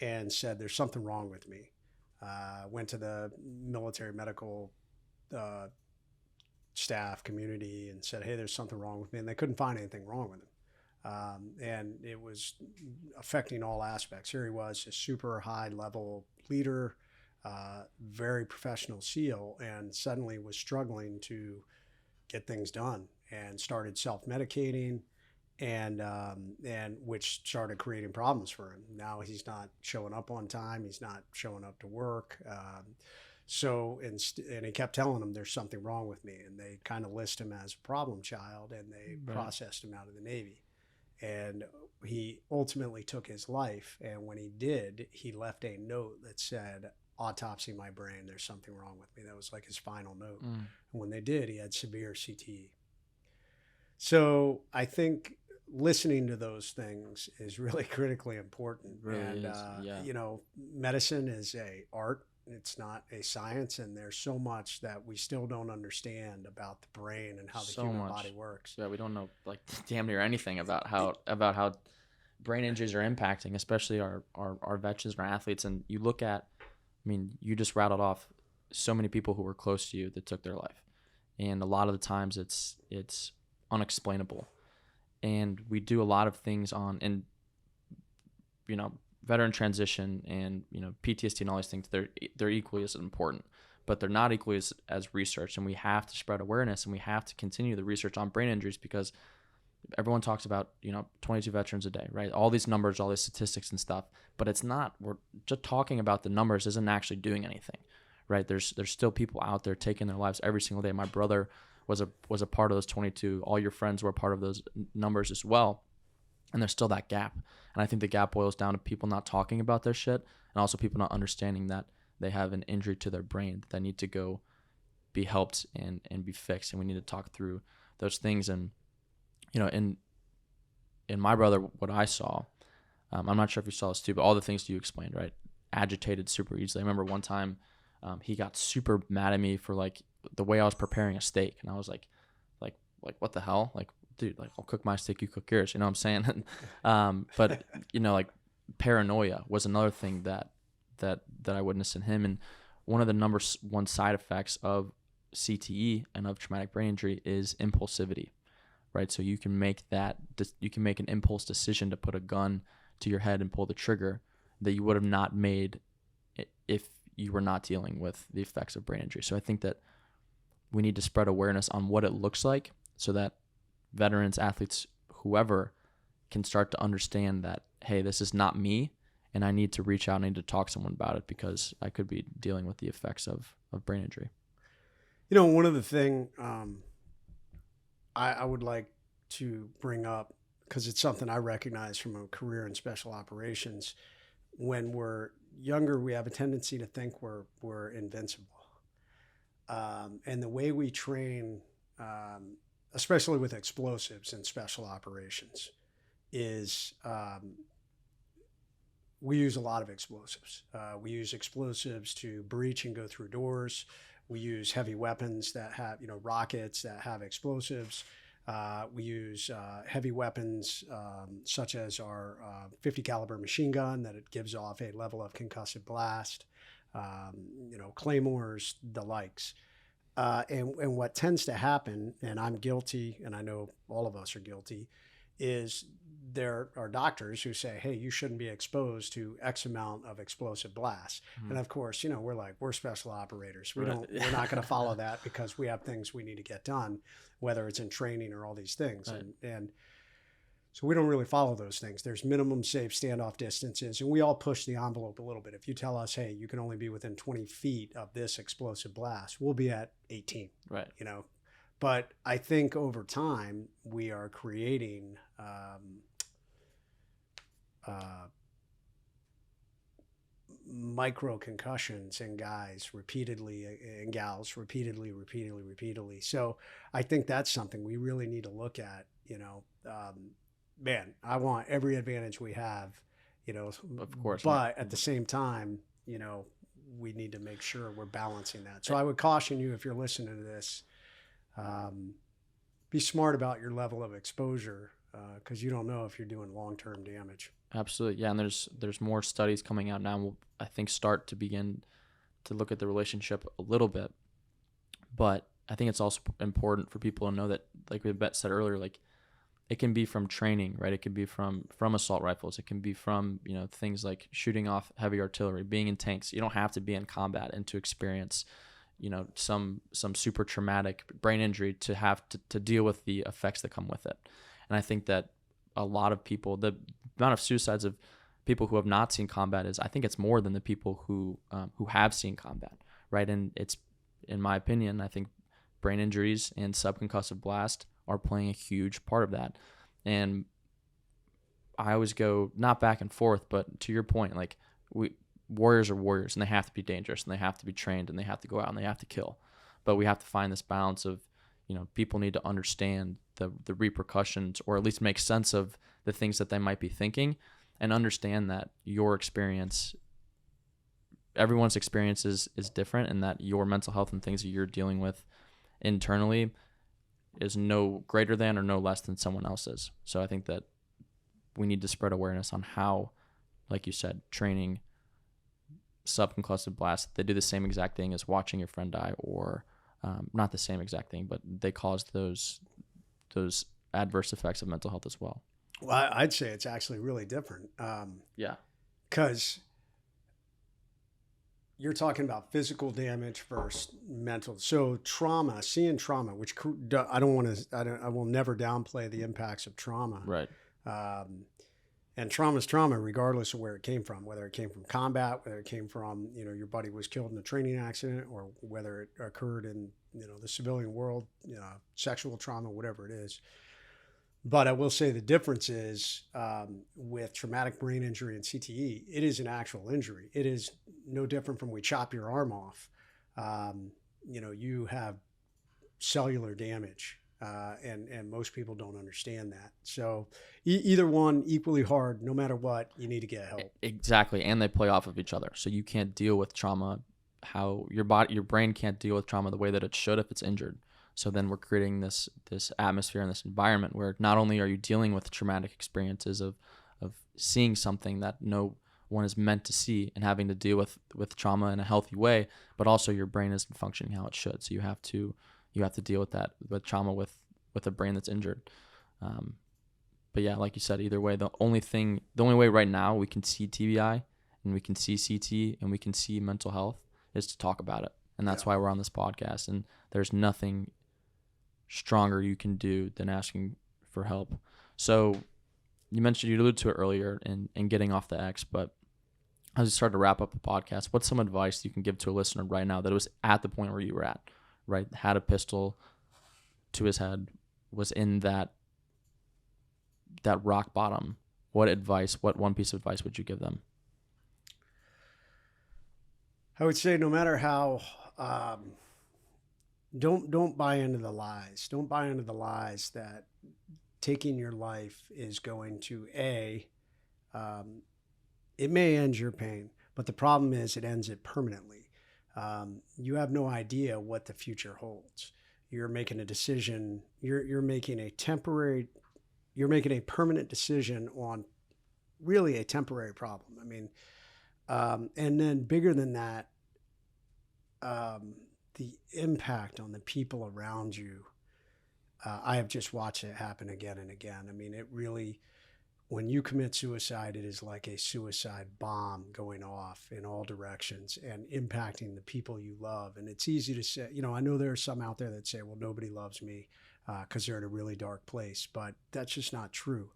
[SPEAKER 1] and said, there's something wrong with me. Went to the military medical staff community and said, hey, there's something wrong with me. And they couldn't find anything wrong with him. And it was affecting all aspects. Here he was, a super high level leader, very professional SEAL, and suddenly was struggling to get things done and started self-medicating, and which started creating problems for him. Now he's not showing up on time. He's not showing up to work. And he kept telling them there's something wrong with me. And they kind of list him as a problem child, and they processed him out of the Navy. And he ultimately took his life. And when he did, he left a note that said, autopsy my brain, there's something wrong with me. That was like his final note. And when they did, he had severe CTE. So I think listening to those things is really critically important.
[SPEAKER 2] Really
[SPEAKER 1] and, medicine is a art. It's not a science, and there's so much that we still don't understand about the brain and how the human body works.
[SPEAKER 2] Yeah, we don't know like damn near anything about how brain injuries are impacting, especially our veterans and our athletes. And you look at, you just rattled off so many people who were close to you that took their life, and a lot of the times it's unexplainable. And we do a lot of things veteran transition and PTSD and all these things. They're equally as important, but they're not equally as research. And we have to spread awareness, and we have to continue the research on brain injuries, because everyone talks about 22 veterans a day, right? All these numbers, all these statistics and stuff, but it's not. We're just talking about the numbers isn't actually doing anything, right? There's still people out there taking their lives every single day. My brother was a part of those 22. All your friends were a part of those numbers as well. And there's still that gap. And I think the gap boils down to people not talking about their shit, and also people not understanding that they have an injury to their brain that need to go be helped and be fixed. And we need to talk through those things. And, you know, in my brother, what I saw, I'm not sure if you saw this too, but all the things you explained, right? Agitated super easily. I remember one time he got super mad at me for like the way I was preparing a steak. And I was like, what the hell? Like, dude, like I'll cook my steak, you cook yours. You know what I'm saying? But you know, like paranoia was another thing that I witnessed in him. And one of the number one side effects of CTE and of traumatic brain injury is impulsivity, right? So you can make an impulse decision to put a gun to your head and pull the trigger that you would have not made if you were not dealing with the effects of brain injury. So I think that we need to spread awareness on what it looks like so that veterans, athletes, whoever can start to understand that, hey, this is not me, and I need to reach out, I need to talk to someone about it because I could be dealing with the effects of brain injury.
[SPEAKER 1] You know, one of the things I would like to bring up, because it's something I recognize from a career in special operations, when we're younger, we have a tendency to think we're invincible. And the way we train, especially with explosives in special operations, is we use a lot of explosives. We use explosives to breach and go through doors. We use heavy weapons that have, rockets that have explosives. We use heavy weapons such as our 50 caliber machine gun that it gives off a level of concussive blast, claymores, the likes. And what tends to happen, and I'm guilty, and I know all of us are guilty, is there are doctors who say, hey, you shouldn't be exposed to X amount of explosive blasts. Mm-hmm. And of course, we're special operators. We're not going to follow that because we have things we need to get done, whether it's in training or all these things. Right. And so we don't really follow those things. There's minimum safe standoff distances, and we all push the envelope a little bit. If you tell us, hey, you can only be within 20 feet of this explosive blast, we'll be at 18,
[SPEAKER 2] right?
[SPEAKER 1] But I think over time we are creating micro concussions in guys repeatedly, and gals repeatedly. So I think that's something we really need to look at. Man, I want every advantage we have,
[SPEAKER 2] of course,
[SPEAKER 1] but at the same time, we need to make sure we're balancing that. So I would caution you, if you're listening to this, be smart about your level of exposure, because you don't know if you're doing long-term damage.
[SPEAKER 2] Absolutely. Yeah. And there's more studies coming out now. We'll, I think, start to begin to look at the relationship a little bit, but I think it's also important for people to know that, like we said earlier, like it can be from training, right? It can be from assault rifles. It can be from, things like shooting off heavy artillery, being in tanks. You don't have to be in combat and to experience, some super traumatic brain injury to have to deal with the effects that come with it. And I think that a lot of people, the amount of suicides of people who have not seen combat I think it's more than the people who have seen combat, right? And it's, in my opinion, I think brain injuries and subconcussive blast are playing a huge part of that. And I always go, not back and forth, but to your point, like warriors are warriors, and they have to be dangerous, and they have to be trained, and they have to go out and they have to kill. But we have to find this balance of, people need to understand the repercussions, or at least make sense of the things that they might be thinking, and understand that your experience, everyone's experience is different, and that your mental health and things that you're dealing with internally is no greater than or no less than someone else's. So I think that we need to spread awareness on how, like you said, training subconcussive blast, they do the same exact thing as watching your friend die, or not the same exact thing, but they cause those adverse effects of mental health as well.
[SPEAKER 1] Well, I'd say it's actually really different.
[SPEAKER 2] Yeah.
[SPEAKER 1] Because you're talking about physical damage versus mental. So seeing trauma, which I will never downplay the impacts of trauma.
[SPEAKER 2] Right.
[SPEAKER 1] And trauma is trauma, regardless of where it came from, whether it came from combat, whether it came from, your buddy was killed in a training accident, or whether it occurred in, the civilian world, sexual trauma, whatever it is. But I will say the difference is with traumatic brain injury and CTE, it is an actual injury. It is no different from we chop your arm off. You have cellular damage. And most people don't understand that. So either one, equally hard, no matter what, you need to get help.
[SPEAKER 2] Exactly. And they play off of each other. So you can't deal with trauma how your brain can't deal with trauma the way that it should if it's injured. So then we're creating this atmosphere and this environment where not only are you dealing with traumatic experiences of seeing something that no one is meant to see and having to deal with trauma in a healthy way, but also your brain isn't functioning how it should. So you have to deal with that, with trauma with a brain that's injured. But yeah, like you said, either way, the only way right now we can see TBI and we can see CTE and we can see mental health is to talk about it. And that's why we're on this podcast. And there's nothing stronger you can do than asking for help. So you alluded to it earlier in getting off the X, but as we start to wrap up the podcast, what's some advice you can give to a listener right now that was at the point where you were at, right? Had a pistol to his head, was in that rock bottom. What one piece of advice would you give them?
[SPEAKER 1] I would say no matter how, don't buy into the lies. Don't buy into the lies that taking your life is going to, it may end your pain, but the problem is it ends it permanently. You have no idea what the future holds. You're making a decision. You're making a permanent decision on really a temporary problem. I mean, and then bigger than that, the impact on the people around you. I have just watched it happen again and again. I mean, it really, when you commit suicide, it is like a suicide bomb going off in all directions and impacting the people you love. And it's easy to say, I know there are some out there that say, well, nobody loves me because they're in a really dark place, but that's just not true.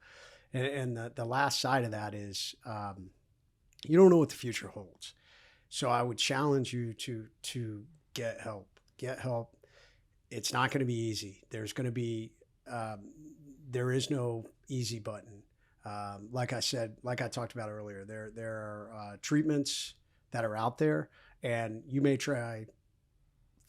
[SPEAKER 1] And the last side of that is you don't know what the future holds. So I would challenge you to get help. Get help. It's not going to be easy. There's going to be, there is no easy button. Like I said, like I talked about earlier, there are treatments that are out there, and you may try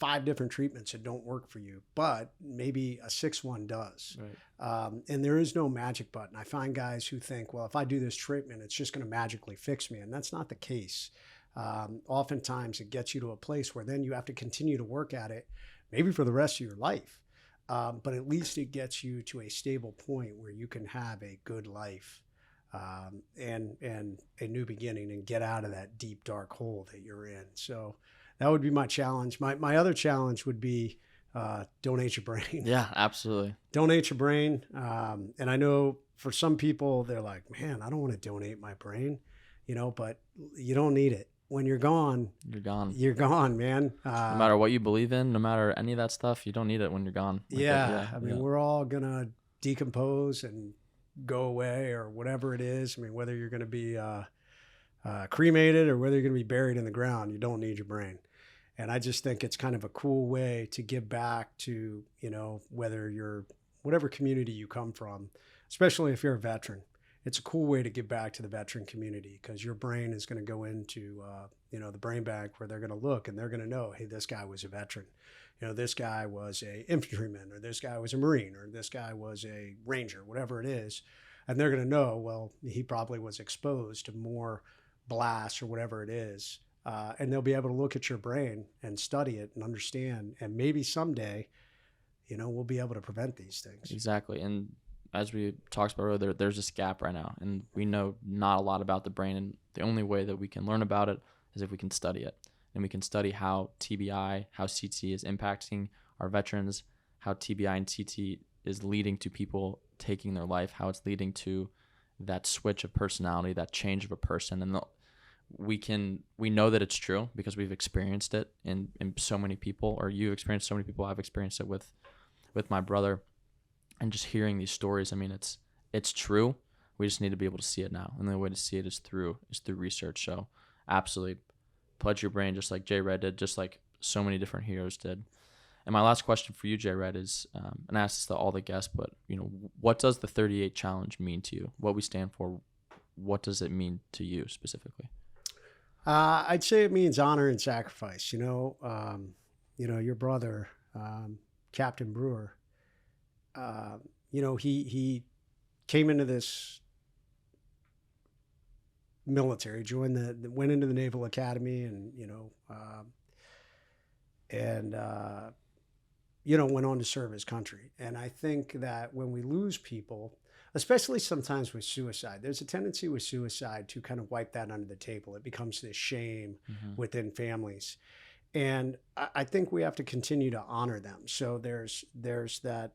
[SPEAKER 1] 5 different treatments that don't work for you, but maybe a 6th one does. Right. And there is no magic button. I find guys who think, well, if I do this treatment, it's just going to magically fix me. And that's not the case. Oftentimes it gets you to a place where then you have to continue to work at it, maybe for the rest of your life. But at least it gets you to a stable point where you can have a good life and a new beginning and get out of that deep, dark hole that you're in. So that would be my challenge. My other challenge would be donate your brain.
[SPEAKER 2] Yeah, absolutely.
[SPEAKER 1] Donate your brain. And I know for some people, they're like, man, I don't want to donate my brain, but you don't need it. When you're gone, you're gone, man.
[SPEAKER 2] No matter what you believe in, no matter any of that stuff, you don't need it when you're gone.
[SPEAKER 1] I mean, we're all going to decompose and go away or whatever it is. I mean, whether you're going to be cremated or whether you're going to be buried in the ground, you don't need your brain. And I just think it's kind of a cool way to give back to, whatever community you come from, especially if you're a veteran. It's a cool way to give back to the veteran community because your brain is going to go into, the brain bank where they're going to look and they're going to know, hey, this guy was a veteran. This guy was a infantryman, or this guy was a Marine, or this guy was a Ranger, whatever it is. And they're going to know, well, he probably was exposed to more blasts or whatever it is. And they'll be able to look at your brain and study it and understand. And maybe someday, we'll be able to prevent these things.
[SPEAKER 2] Exactly. And as we talked about earlier, there's this gap right now, and we know not a lot about the brain, and the only way that we can learn about it is if we can study it, and we can study how TBI, how CTE is impacting our veterans, how TBI and CTE is leading to people taking their life, how it's leading to that switch of personality, that change of a person, and we know that it's true because we've experienced it in so many people, or you experienced so many people. I've experienced it with my brother. And just hearing these stories, I mean, it's true. We just need to be able to see it now. And the way to see it is through research. So absolutely pledge your brain, just like J Red did, just like so many different heroes did. And my last question for you, J Red, is, and I ask this to all the guests, but what does the 38 challenge mean to you? What we stand for, what does it mean to you specifically?
[SPEAKER 1] I'd say it means honor and sacrifice. Your brother, Captain Brewer, he came into this military, went into the Naval Academy, and went on to serve his country. And I think that when we lose people, especially sometimes with suicide, there's a tendency with suicide to kind of wipe that under the table. It becomes this shame within families. And I think we have to continue to honor them. So there's that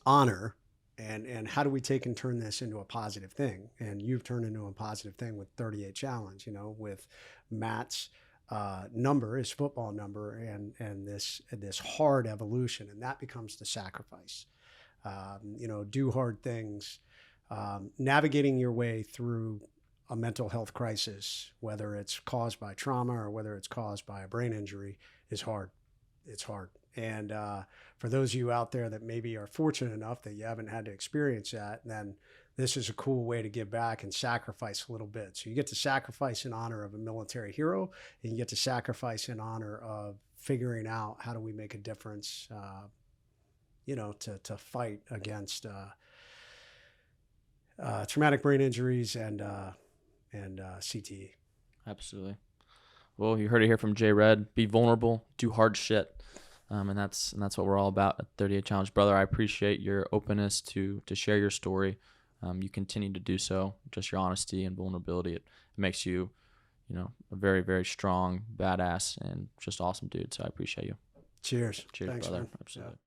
[SPEAKER 1] honor, and how do we take and turn this into a positive thing? And you've turned into a positive thing with 38 challenge, with Matt's number, his football number, and this hard evolution, and that becomes the sacrifice. Do hard things, navigating your way through a mental health crisis, whether it's caused by trauma or whether it's caused by a brain injury, is hard. It's hard. And for those of you out there that maybe are fortunate enough that you haven't had to experience that, then this is a cool way to give back and sacrifice a little bit. So you get to sacrifice in honor of a military hero, and you get to sacrifice in honor of figuring out how do we make a difference, to fight against traumatic brain injuries and CTE.
[SPEAKER 2] Absolutely. Well, you heard it here from J Red. Be vulnerable, do hard shit. And that's what we're all about at 38 Challenge. Brother, I appreciate your openness to share your story. You continue to do so. Just your honesty and vulnerability. It makes you, a very, very strong, badass, and just awesome dude. So I appreciate you.
[SPEAKER 1] Cheers.
[SPEAKER 2] Cheers,
[SPEAKER 1] Thanks,
[SPEAKER 2] brother.
[SPEAKER 1] man.
[SPEAKER 2] Absolutely.
[SPEAKER 1] Yeah.